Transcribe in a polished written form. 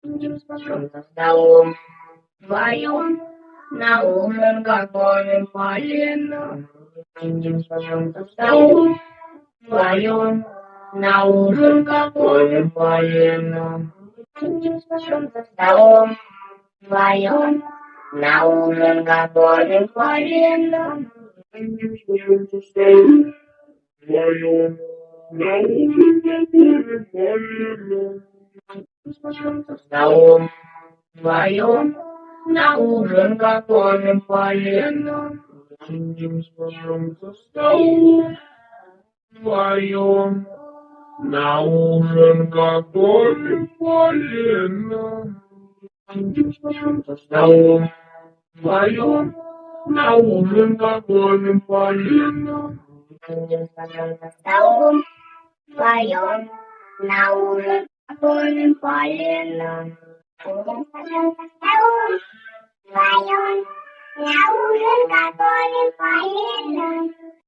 Идем за столом вдвоем, на ужин готовим полено. Идем за столом вдвоем, на ужин готовим полено. Идем за столом вдвоем, на ужин готовим полено. Идем за столом вдвоем, на ужин готовим полено. За столом вдвоем, на ужин готовим полено. Сидим за столом вдвоем, на ужин готовим полено. Сидим за столом вдвоем, на ужин готовим полено. Сидим за столом вдвоем, на ужин готовим полено. Сидим за столом вдвоем, на ужин готовим полено.